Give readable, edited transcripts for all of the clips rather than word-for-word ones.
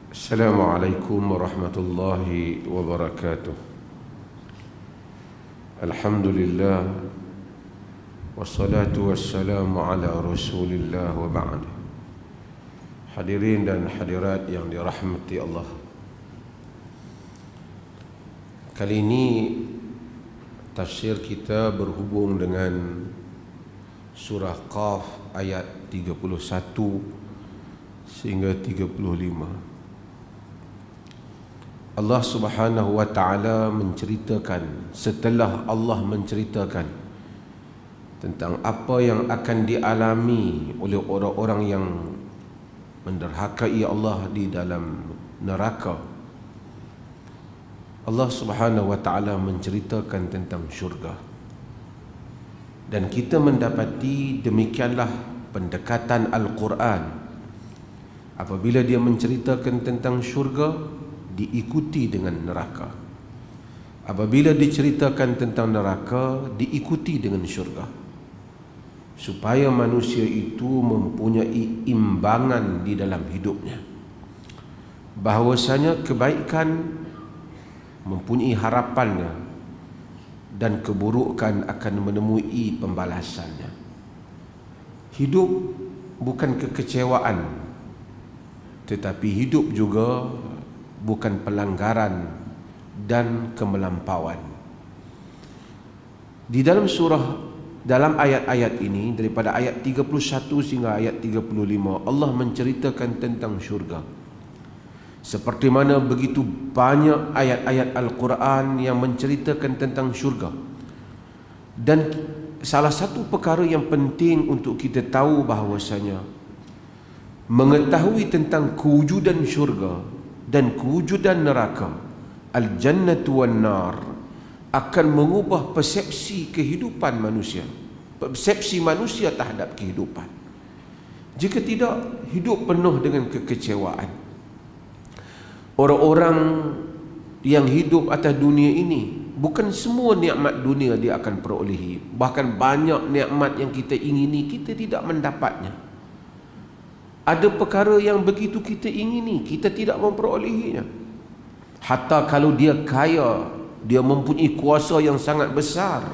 Assalamualaikum warahmatullahi wabarakatuh. Alhamdulillah, wassalatu wassalamu ala rasulillah wa ba'd. Hadirin dan hadirat yang dirahmati Allah, kali ini tafsir kita berhubung dengan surah Qaf ayat 31 sehingga 35. Allah Subhanahu wa ta'ala menceritakan, setelah Allah menceritakan tentang apa yang akan dialami oleh orang-orang yang menderhakai Allah di dalam neraka, Allah Subhanahu wa ta'ala menceritakan tentang syurga. Dan kita mendapati demikianlah pendekatan Al-Quran. Apabila dia menceritakan tentang syurga, diikuti dengan neraka. Apabila diceritakan tentang neraka, diikuti dengan syurga, supaya manusia itu mempunyai imbangan di dalam hidupnya, bahwasanya kebaikan mempunyai harapannya dan keburukan akan menemui pembalasannya. Hidup bukan kekecewaan, tetapi hidup juga bukan pelanggaran dan kemelampauan. Di dalam dalam ayat-ayat ini, daripada ayat 31 hingga ayat 35, Allah menceritakan tentang syurga. Seperti mana begitu banyak ayat-ayat Al-Quran yang menceritakan tentang syurga. Dan salah satu perkara yang penting untuk kita tahu bahawasanya mengetahui tentang kewujudan syurga dan kewujudan neraka, al-jannatu wan nar, akan mengubah persepsi kehidupan manusia, persepsi manusia terhadap kehidupan. Jika tidak, hidup penuh dengan kekecewaan. Orang-orang yang hidup atas dunia ini, bukan semua nikmat dunia dia akan perolehi. Bahkan banyak nikmat yang kita ingini, kita tidak mendapatnya. Ada perkara yang begitu kita ingini, kita tidak memperolehinya. Hatta kalau dia kaya, dia mempunyai kuasa yang sangat besar,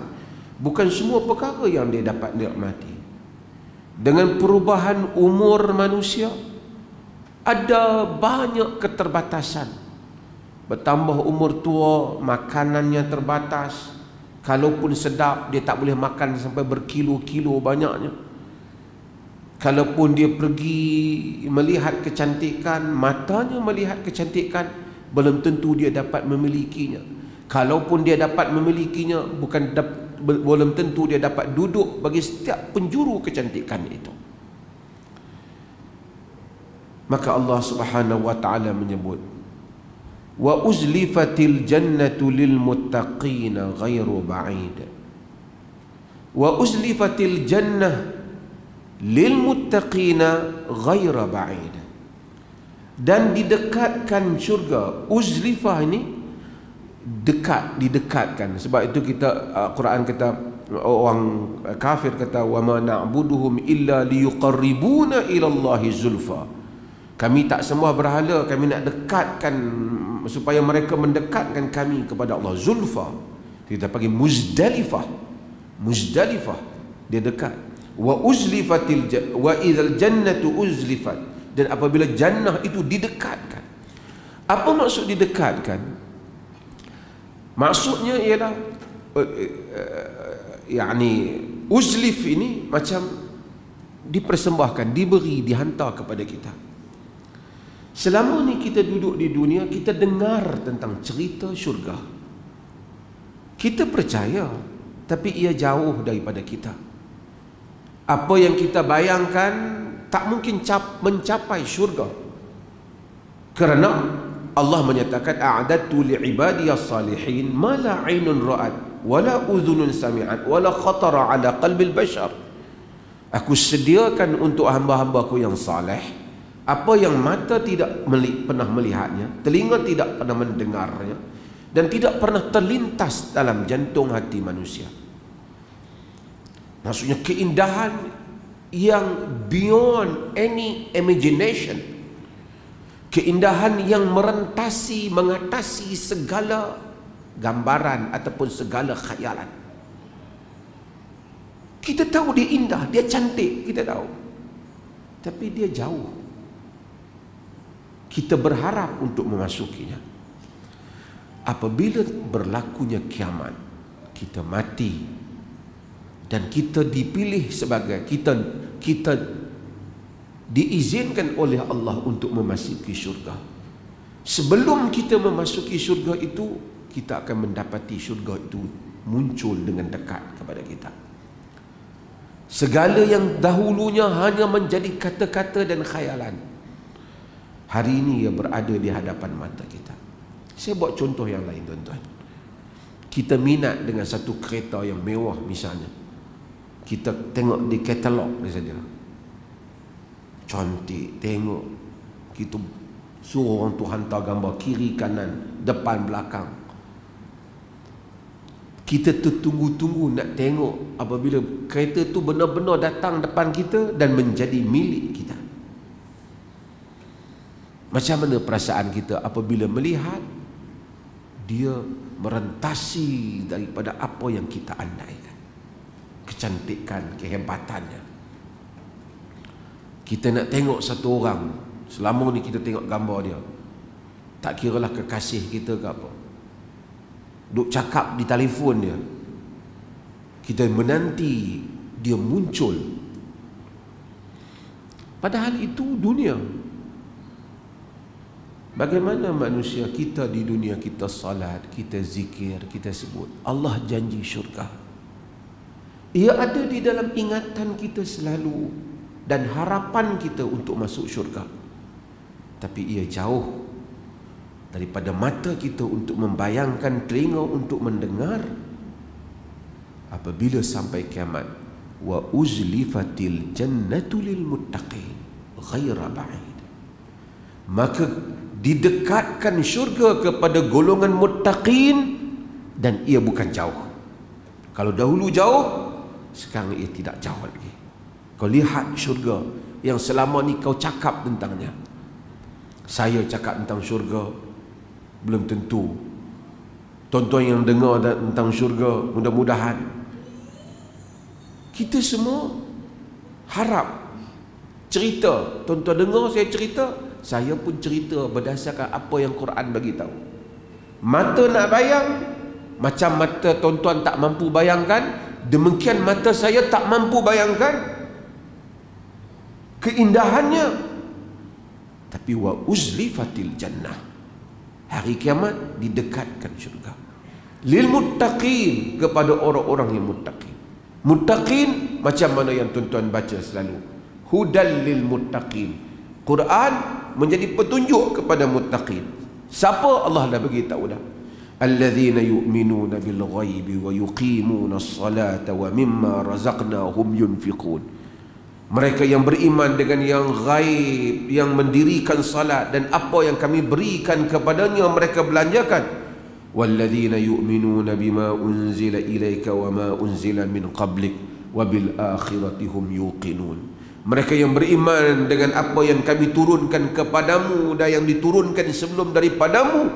bukan semua perkara yang dia dapat nikmati. Dengan perubahan umur manusia, ada banyak keterbatasan. Bertambah umur tua, makanannya terbatas. Kalaupun sedap, dia tak boleh makan sampai berkilo-kilo banyaknya. Kalaupun dia pergi melihat kecantikan, matanya melihat kecantikan, belum tentu dia dapat memilikinya. Kalaupun dia dapat memilikinya, belum tentu dia dapat duduk bagi setiap penjuru kecantikan itu. Maka Allah Subhanahu wa ta'ala menyebut, wa uzlifatil jannatu lil muttaqina ghairu ba'id. Wa uzlifatil jannah lil muttaqina ghaira ba'id. Dan didekatkan syurga. Uzlifah ini dekat, didekatkan. Sebab itu kita Quran kata, orang kafir kata, wa ma na'buduhum illa liyuqarribuna ila Allahi zulfa. Kami tak sembah berhala, kami nak dekatkan supaya mereka mendekatkan kami kepada Allah. Zulfa kita panggil Muzdalifah. Muzdalifah, dia dekat. Wa uzlifatil wa idzal jannatu uzlifat, dan apabila jannah itu didekatkan. Apa maksud didekatkan? Maksudnya ialah uzlif ini macam dipersembahkan, diberi, dihantar kepada kita. Selama ni kita duduk di dunia, kita dengar tentang cerita syurga, kita percaya, tapi ia jauh daripada kita. Apa yang kita bayangkan tak mungkin mencapai syurga. Kerana Allah menyatakan, a'adatu li'ibadiyas salihin ma la 'ainun ra'at wa la udhunun sami'at wa la khatara 'ala qalbil bashar. Aku sediakan untuk hamba-hambaku yang saleh apa yang mata tidak pernah melihatnya, telinga tidak pernah mendengarnya, dan tidak pernah terlintas dalam jantung hati manusia. Maksudnya keindahan yang beyond any imagination. keindahan yang merentasi, mengatasi segala gambaran ataupun segala khayalan. Kita tahu dia indah, dia cantik, kita tahu, tapi dia jauh. Kita berharap untuk memasukinya. Apabila berlakunya kiamat, kita mati dan kita dipilih sebagai kita diizinkan oleh Allah untuk memasuki syurga. Sebelum kita memasuki syurga itu, kita akan mendapati syurga itu muncul dengan dekat kepada kita. Segala yang dahulunya hanya menjadi kata-kata dan khayalan, hari ini ia berada di hadapan mata kita. Saya buat contoh yang lain, tuan-tuan. Kita minat dengan satu kereta yang mewah misalnya, kita tengok di katalog saja, cantik, tengok, kita suruh orang tu hantar gambar kiri kanan, depan belakang. Kita tertunggu-tunggu nak tengok apabila kereta tu benar-benar datang depan kita dan menjadi milik kita. Macam mana perasaan kita apabila melihat dia merentasi daripada apa yang kita andaikan, kecantikan, kehebatannya. Kita nak tengok satu orang, selama ni kita tengok gambar dia, tak kiralah kekasih kita ke apa, duk cakap di telefon dia, kita menanti dia muncul. Padahal itu dunia. Bagaimana manusia kita di dunia, kita salat, kita zikir, kita sebut Allah, janji syurga. Ia ada di dalam ingatan kita selalu dan harapan kita untuk masuk syurga. Tapi ia jauh daripada mata kita untuk membayangkan, telinga untuk mendengar. Apabila sampai kiamat, wa uzlifatil jannatu lil muttaqin ghaira ba'id, maka didekatkan syurga kepada golongan muttaqin dan ia bukan jauh. Kalau dahulu jauh, sekarang ia tidak jauh lagi. Kau lihat syurga yang selama ni kau cakap tentangnya. Saya cakap tentang syurga, belum tentu tuan-tuan yang dengar tentang syurga, mudah-mudahan kita semua harap cerita. Tuan-tuan dengar saya cerita, saya pun cerita berdasarkan apa yang Quran bagi tahu. Mata nak bayang, macam mata tuan-tuan tak mampu bayangkan, demikian mata saya tak mampu bayangkan keindahannya. Tapi wa uzlifatil jannah, hari kiamat didekatkan syurga lil muttaqin, kepada orang-orang yang muttaqin. Muttaqin macam mana yang tuan-tuan baca selalu, hudal lil muttaqin. Quran menjadi petunjuk kepada muttaqin. Siapa? Allah dah bagi tahu dah. Alladzina yu'minuna bil ghaibi wa yuqimuna as-salata wa mimma razaqnahum yunfiqun. Mereka yang beriman dengan yang ghaib, yang mendirikan salat dan apa yang kami berikan kepadanya mereka belanjakan. Walladzina yu'minuna bima unzila ilaika wa ma unzila min qablik wa bil akhirati hum yuqinun. Mereka yang beriman dengan apa yang kami turunkan kepadamu dan yang diturunkan sebelum daripadamu,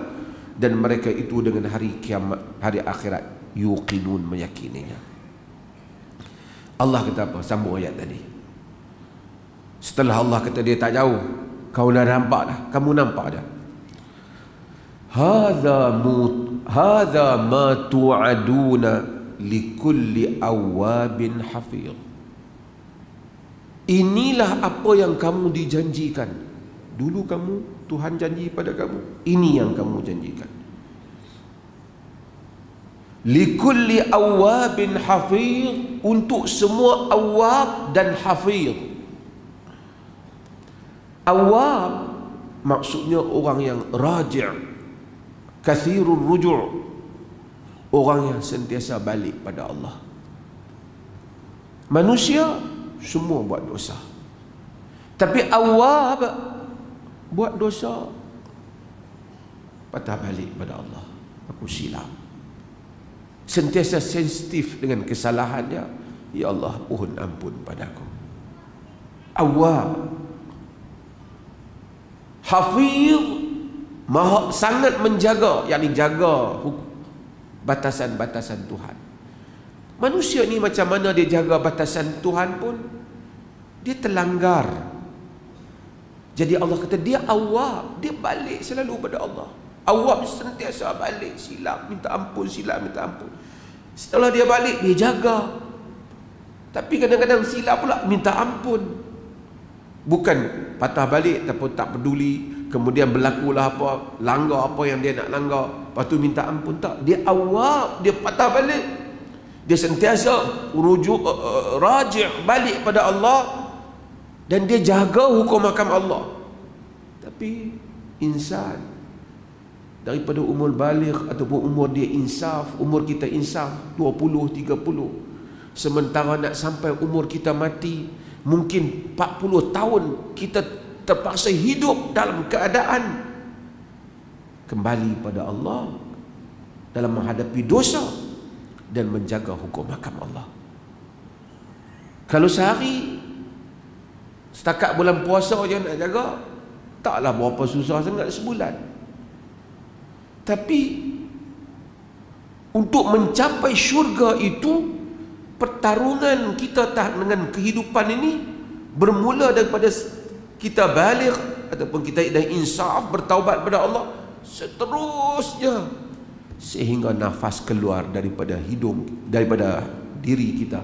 dan mereka itu dengan hari kiamat, hari akhirat, yuqinun, meyakininya. Allah kata apa? Sambung ayat tadi. Setelah Allah kata dia tak jauh, kau dah nampak dah, kamu nampak dah. Hadza ma tu'aduna likulli awabin hafiz. Inilah apa yang kamu dijanjikan. Dulu kamu, Tuhan janji pada kamu, ini yang kamu janjikan. Likulli awabin hafiz, untuk semua awab dan hafiz. Awab maksudnya orang yang raji', kathirur ruju', orang yang sentiasa balik pada Allah. Manusia semua buat dosa, tapi awab buat dosa, patah balik pada Allah. Aku silap, sentiasa sensitif dengan kesalahannya. Ya Allah, mohon ampun padaku. Awab. Hafiz, maha sangat menjaga, yakni jaga batasan-batasan Tuhan. Manusia ni macam mana dia jaga batasan Tuhan pun dia terlanggar. Jadi Allah kata dia awab, dia balik selalu pada Allah. Awab sentiasa balik, silap minta ampun, silap minta ampun. Setelah dia balik dia jaga. Tapi kadang-kadang silap pula minta ampun. Bukan patah balik ataupun tak peduli, kemudian berlakulah apa, langgar apa yang dia nak langgar, lepas tu minta ampun. Tak, dia awab, dia patah balik. Dia sentiasa rujuk raji' balik pada Allah, dan dia jaga hukum hakam Allah. Tapi insan daripada umur baligh ataupun umur dia insaf, umur kita insaf 20, 30, sementara nak sampai umur kita mati mungkin 40 tahun, kita terpaksa hidup dalam keadaan kembali pada Allah dalam menghadapi dosa dan menjaga hukum hakam Allah. Kalau sehari setakat bulan puasa je nak jaga, taklah berapa susah sangat sebulan. Tapi untuk mencapai syurga itu, pertarungan kita dengan kehidupan ini bermula daripada kita baligh ataupun kita dah insaf, bertaubat pada Allah, seterusnya sehingga nafas keluar daripada hidung, daripada diri kita.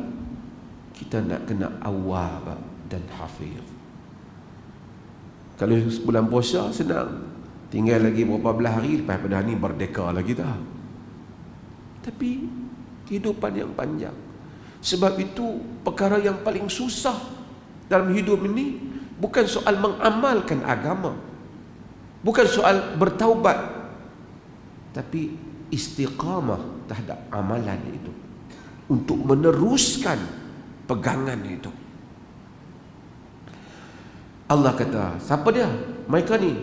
Kita nak kena awab dan hafiz. Kalau bulan puasa senang, tinggal lagi berapa belah hari lepas pada ni merdeka lagi dah. Tapi kehidupan yang panjang. Sebab itu perkara yang paling susah dalam hidup ini bukan soal mengamalkan agama, bukan soal bertaubat, tapi istiqamah terhadap amalan itu, untuk meneruskan pegangan itu. Allah kata, siapa dia? Mereka ni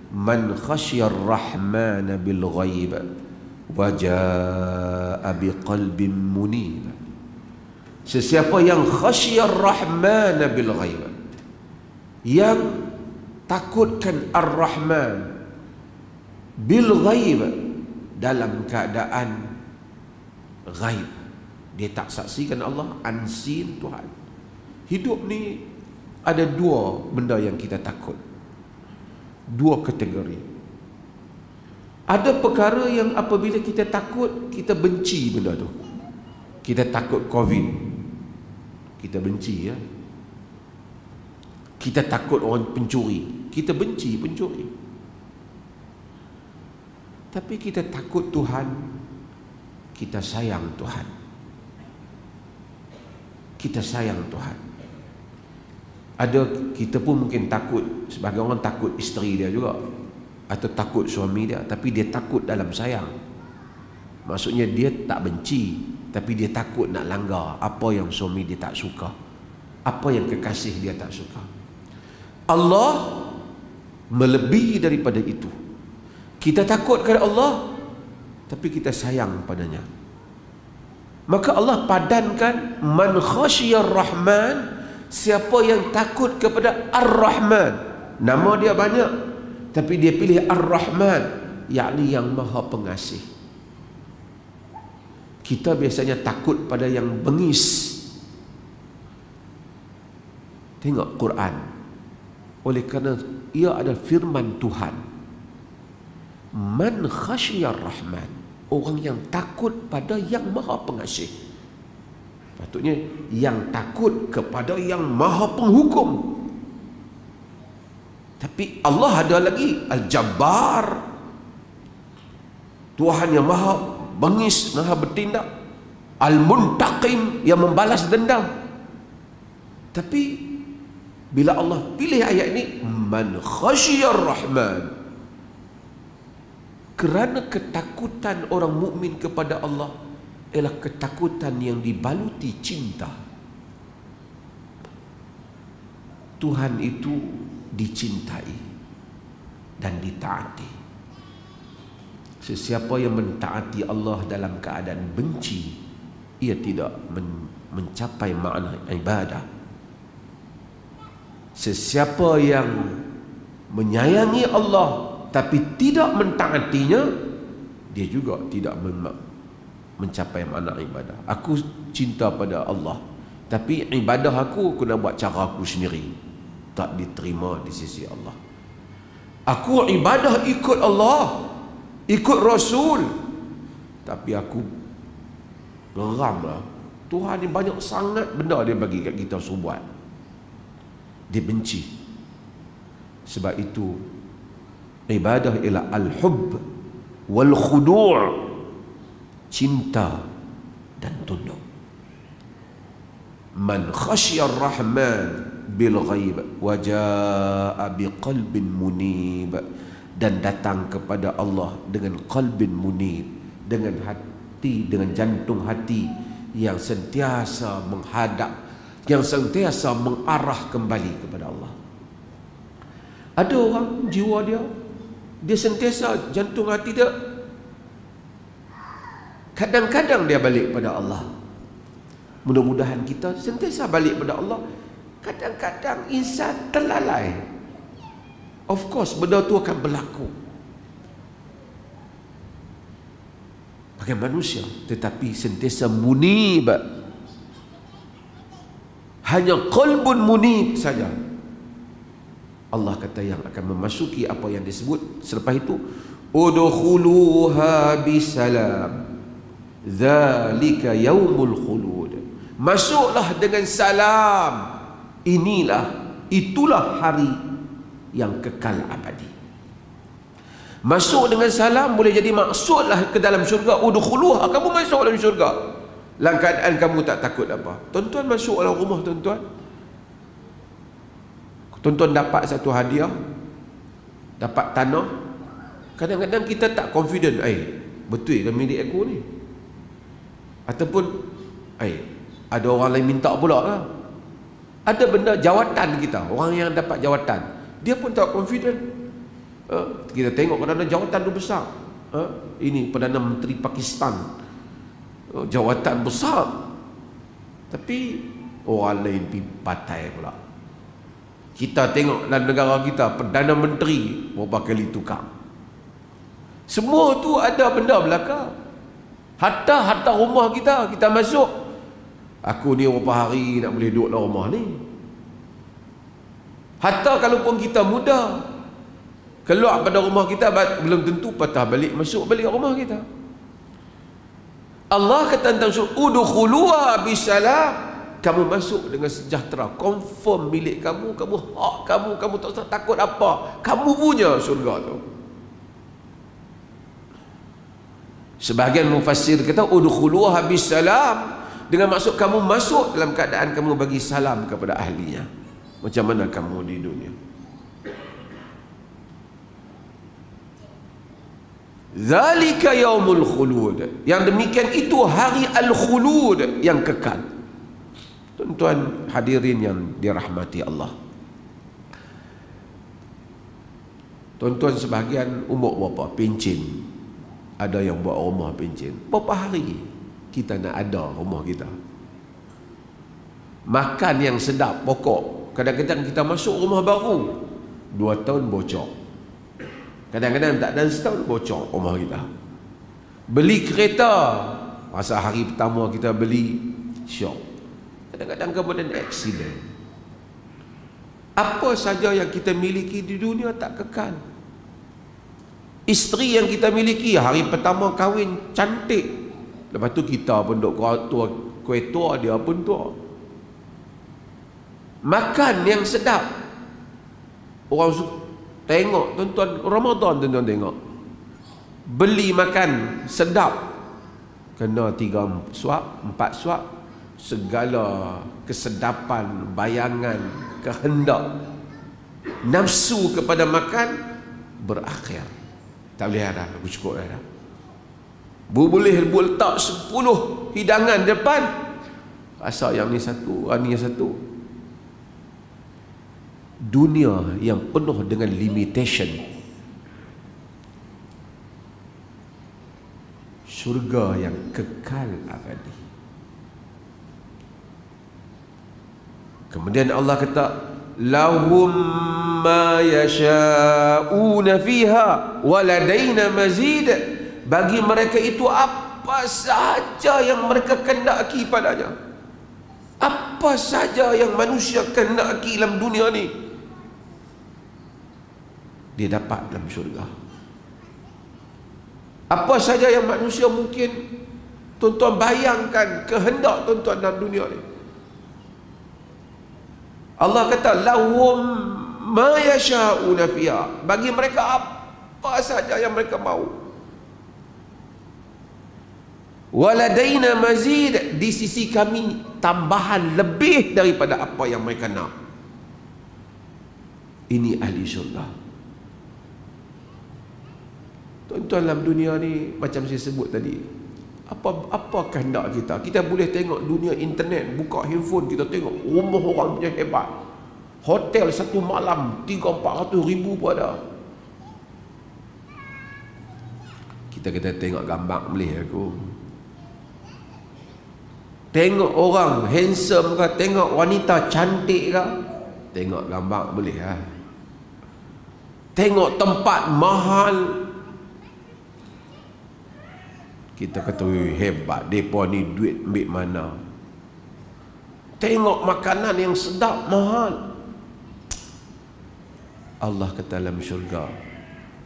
man khasyar rahman bil ghaib wa jaa biqalbin munib. Sesiapa yang khasyar rahman bil ghaib, yang takutkan ar-rahman bil ghaib, dalam keadaan ghaib, dia tak saksikan Allah, unseen Tuhan. Hidup ni ada dua benda yang kita takut, dua kategori. Ada perkara yang apabila kita takut, kita benci benda tu. Kita takut COVID, kita benci, ya. Kita takut orang pencuri, kita benci pencuri. Tapi kita takut Tuhan, kita sayang Tuhan. Kita sayang Tuhan. Ada, kita pun mungkin takut, sebagai orang takut isteri dia juga, atau takut suami dia, tapi dia takut dalam sayang. Maksudnya dia tak benci, tapi dia takut nak langgar apa yang suami dia tak suka, apa yang kekasih dia tak suka. Allah melebihi daripada itu. Kita takut kepada Allah, tapi kita sayang padanya. Maka Allah padankan man khasyiyar rahman, siapa yang takut kepada Ar-Rahman. Nama dia banyak, tapi dia pilih Ar-Rahman, yakni yang maha pengasih. Kita biasanya takut pada yang bengis. Tengok Quran, oleh kerana ia ada firman Tuhan, man khasyiyar rahman, orang yang takut pada yang maha pengasih. Patutnya yang takut kepada yang maha penghukum. Tapi Allah ada lagi Al-Jabbar, Tuhan yang maha bengis, maha bertindak. Al-Muntaqim, yang membalas dendam. Tapi bila Allah pilih ayat ini, man khasyiyar rahman, kerana ketakutan orang mukmin kepada Allah ialah ketakutan yang dibaluti cinta. Tuhan itu dicintai dan ditaati. Sesiapa yang mentaati Allah dalam keadaan benci, ia tidak mencapai makna ibadah. Sesiapa yang menyayangi Allah tapi tidak mentaatinya, dia juga tidak mencapai makna ibadah. Aku cinta pada Allah, tapi ibadah aku nak buat cara aku sendiri, tak diterima di sisi Allah. Aku ibadah ikut Allah, ikut Rasul, tapi aku geram lah. Tuhan ni banyak sangat benda dia bagi kat kita suruh buat, dia benci. Sebab itu ibadah ialah al-hubb wal khudu', cinta dan tunduk. Man khasyar rahman bil ghaib wa jaa biqalbin munib, dan datang kepada Allah dengan qalbin munib, dengan hati, dengan jantung hati yang sentiasa menghadap, yang sentiasa mengarah kembali kepada Allah. Ada orang jiwa dia sentiasa jantung hati dia, kadang-kadang dia balik pada Allah. Mudah-mudahan kita sentiasa balik pada Allah. Kadang-kadang insan terlalai. Of course benda tu akan berlaku bagi manusia, tetapi sentiasa munib, hanya qalbun munib saja. Allah kata yang akan memasuki apa yang disebut selepas itu, udkhuluha bisalam dzalika yaumul khulud, masuklah dengan salam, itulah hari yang kekal abadi. Masuk dengan salam boleh jadi maksudlah ke dalam syurga. Udkhuluha, kamu masuk dalam syurga dalam keadaan kamu tak takut apa. Tuan-tuan masuk dalam rumah tuan-tuan, tuan-tuan dapat satu hadiah, dapat tanah. Kadang-kadang kita tak confident, betul ke milik aku ni? Ataupun ada orang lain minta pula lah. Ada benda jawatan kita, orang yang dapat jawatan, dia pun tak confident. Kita tengok Perdana jawatan tu besar. Ini Perdana Menteri Pakistan, jawatan besar, tapi orang lain pergi patai pula. Kita tengok dalam negara kita, Perdana Menteri berapa kali tukar. Semua tu ada benda belaka. Hatta rumah kita masuk, aku ni berapa hari nak boleh duduk dalam rumah ni. Hatta kalaupun kita muda, keluar pada rumah kita, belum tentu patah balik masuk balik rumah kita. Allah kata tentang udkhuluha bisalam, kamu masuk dengan sejahtera, confirm milik kamu hak kamu tak usah takut apa, kamu punya syurga tu. Sebahagian mufassir kata udkhuluha bisalam dengan maksud kamu masuk dalam keadaan kamu bagi salam kepada ahlinya, macam mana kamu di dunia. Zalika yaumul khulud, yang demikian itu hari al-khulud, yang kekal. Tuan-tuan hadirin yang dirahmati Allah, tuan-tuan sebahagian umur berapa, pencen, ada yang buat rumah pencen, berapa hari kita nak ada rumah kita, makan yang sedap pokok. Kadang-kadang kita masuk rumah baru 2 tahun bocor, kadang-kadang tak dan setahun bocor rumah kita. Beli kereta, masa hari pertama kita beli, syok, kadang-kadang kemudian aksiden. Apa saja yang kita miliki di dunia tak kekal. Isteri yang kita miliki hari pertama kahwin cantik, lepas tu kita pun duk kuih tua, dia pun tua. Makan yang sedap, orang tengok tuan-tuan, Ramadan tuan-tuan tengok, beli makan sedap, kena 3 suap 4 suap, segala kesedapan, bayangan, kehendak, nafsu kepada makan berakhir. Tak boleh ada, aku cukup dah. Boleh letak 10 hidangan depan, rasa yang ni satu, ni yang satu. Dunia yang penuh dengan limitation, syurga yang kekal abadi. Kemudian Allah kata lahum ma yasha'una fiha waladaina mazid. Bagi mereka itu apa sahaja yang mereka kendaki padanya. Apa saja yang manusia kendaki dalam dunia ni, dia dapat dalam syurga. Apa saja yang manusia mungkin tuan-tuan bayangkan kehendak tuan-tuan dalam dunia ni, Allah kata lahum ma yasha'una fiha. Bagi mereka apa saja yang mereka mahu. Waladaina mazid, di sisi kami tambahan lebih daripada apa yang mereka nak. Ini ahli syurga. Tuan-tuan, dalam dunia ni macam saya sebut tadi, apa kehendak kita? Kita boleh tengok dunia internet, buka handphone, kita tengok rumah orang punya hebat, hotel satu malam 300-400 ribu pun ada. Kita tengok gambar boleh aku. Tengok orang handsome ke, tengok wanita cantik ke, tengok gambar boleh lah. Tengok tempat mahal, kita kata hebat, mereka ni duit ambil mana. Tengok makanan yang sedap, mahal. Allah kata dalam syurga,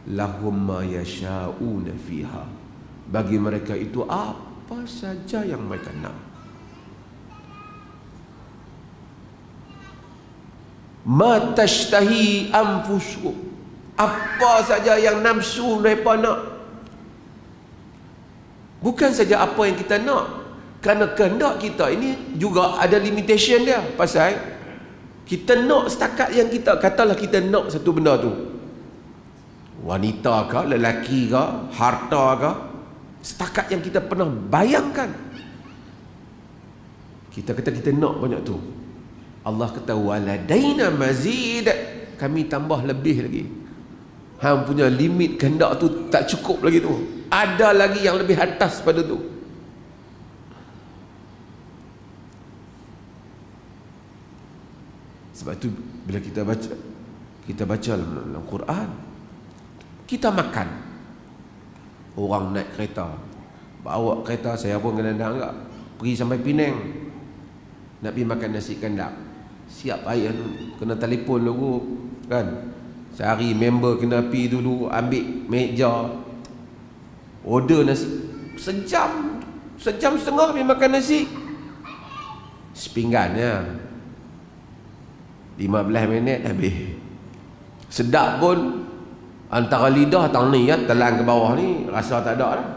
lahum ma yasha'una fiha. Bagi mereka itu apa saja yang mereka nak. Ma tashtahi anfusuhum, apa saja yang nafsu mereka nak. Bukan saja apa yang kita nak, kerana kehendak kita ini juga ada limitation dia. Pasal kita nak setakat yang kita, katalah kita nak satu benda tu, wanita ke, lelaki ke, harta ke, setakat yang kita pernah bayangkan. Kita kata kita nak banyak tu. Allah kata waladaina mazid, kami tambah lebih lagi. Hang punya limit kehendak tu tak cukup lagi tu, ada lagi yang lebih atas pada tu. Sebab tu bila kita baca dalam Quran, kita makan, orang naik kereta, bawa kereta, saya pun kadang-kadang agak pergi sampai Penang nak pergi makan nasi kandar. Siap air kena telefon dulu kan, sehari member kena pergi dulu ambil meja, order nasi, sejam setengah pergi makan nasi, sepinggan ya, 15 minit habis. Sedap pun antara lidah tang ni ya, telan ke bawah ni rasa tak ada dah.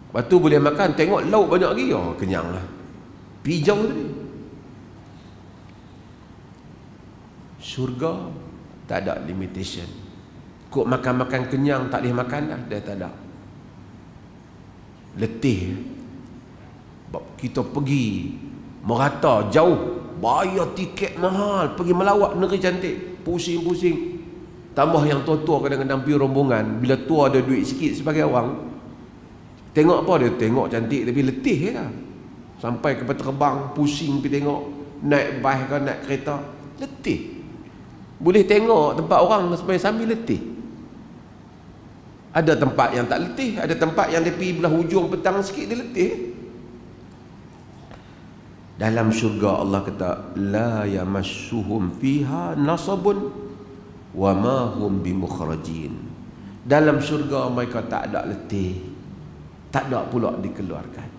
Lepas tu boleh makan, tengok lauk banyak lagi, oh kenyang lah, pijau tadi. Syurga tak ada limitation. Kok makan-makan kenyang tak boleh makan dah, dia tak ada. Letih. Kita pergi merata jauh, bayar tiket mahal, pergi melawat negeri cantik, pusing-pusing. Tambah yang tua-tua kadang-kadang pergi rombongan, bila tua ada duit sikit sebagai orang, tengok apa dia, tengok cantik tapi letih lah. Sampai ke terbang, pusing pergi tengok, naik bas ke naik kereta, letih. Boleh tengok tempat orang sambil letih. Ada tempat yang tak letih, ada tempat yang dia pergi belah hujung petang sikit dia letih. Dalam syurga Allah kata la yamassuhum fiha nasabun wa ma hum bimukhrajin. Dalam syurga mereka tak ada letih, tak ada pula dikeluarkan.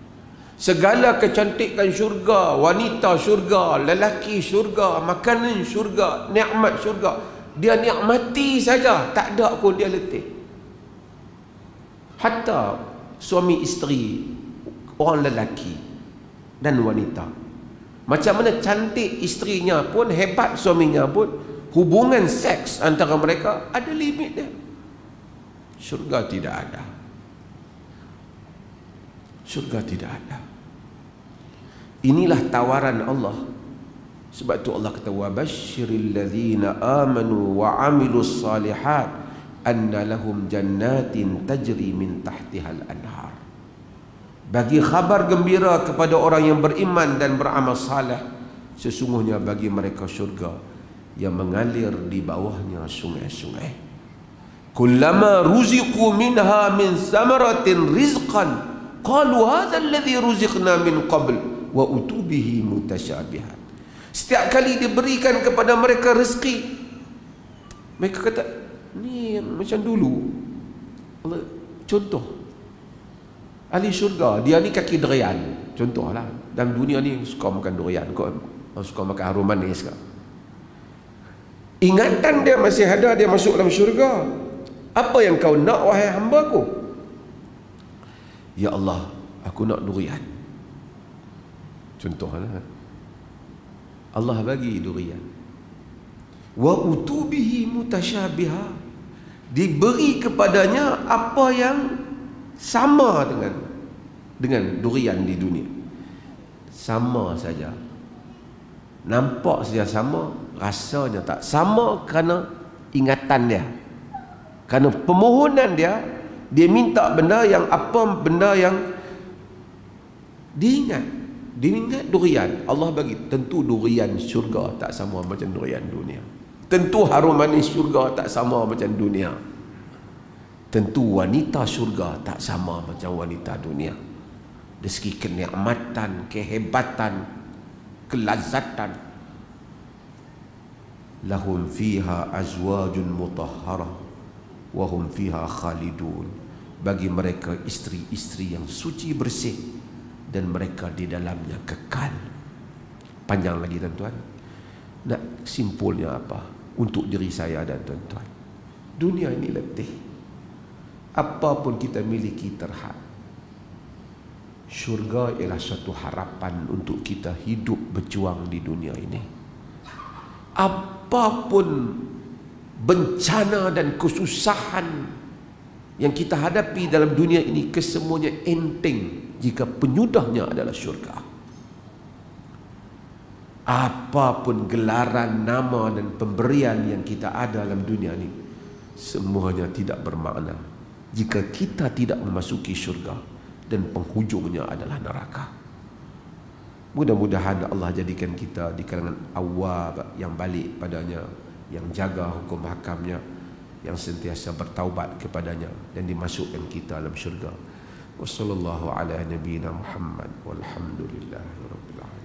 Segala kecantikan syurga, wanita syurga, lelaki syurga, makanan syurga, nikmat syurga, dia nikmati saja, tak ada pun dia letih. Hatta suami isteri, orang lelaki dan wanita, macam mana cantik isterinya pun, hebat suaminya pun, hubungan seks antara mereka ada limit dia. Syurga tidak ada. Syurga tidak ada. Inilah tawaran Allah. Sebab tu Allah kata wa basyiril ladzina amanu wa amilus salihat anna lahum jannatin tajri min tahtihal anhar. Bagi khabar gembira kepada orang yang beriman dan beramal saleh, sesungguhnya bagi mereka syurga yang mengalir di bawahnya sungai-sungai. Kullama ruziqu minha min samaratin rizqan qalu hadha alladhi ruziqna min qabl wa utubihi mutasyabihan. Setiap kali diberikan kepada mereka rezeki, mereka kata, ni yang macam dulu. Contoh, ahli syurga, dia ni kaki durian, contohlah. Dalam dunia ni suka makan durian, kau suka makan harum manis kan? Ingatan dia masih ada, dia masuk dalam syurga. Apa yang kau nak, wahai hamba-Ku? Ya Allah, aku nak durian. Contohlah, Allah bagi durian. Wa utubihi mutasyabiha, diberi kepadanya apa yang sama dengan durian di dunia. Sama saja, nampak saja sama, rasanya tak sama, kerana ingatan dia, kerana permohonan dia. Dia minta benda yang diingat. Dia ingat durian, Allah bagi. Tentu durian syurga tak sama macam durian dunia. Tentu harum manis syurga tak sama macam dunia. Tentu wanita syurga tak sama macam wanita dunia. Dari segi kenikmatan, kehebatan, kelazatan. Lahum fiha azwajun mutahharah wa hum fiha khalidun. Bagi mereka isteri-isteri yang suci bersih, dan mereka di dalamnya kekal. Panjang lagi tuan-tuan. Nak simpulnya apa untuk diri saya dan tuan-tuan? Dunia ini letih. Apapun kita miliki terhad. Syurga ialah satu harapan untuk kita hidup berjuang di dunia ini. Apapun bencana dan kesusahan yang kita hadapi dalam dunia ini, kesemuanya enteng jika penyudahnya adalah syurga. Apapun gelaran, nama dan pemberian yang kita ada dalam dunia ini, semuanya tidak bermakna jika kita tidak memasuki syurga, dan penghujungnya adalah neraka. Mudah-mudahan Allah jadikan kita di kalangan awwab yang balik padanya, yang jaga hukum hakamnya, yang sentiasa bertaubat kepadanya, dan dimasukkan kita dalam syurga. Wassallallahu ala nabiyyina Muhammad walhamdulillahi rabbil alamin.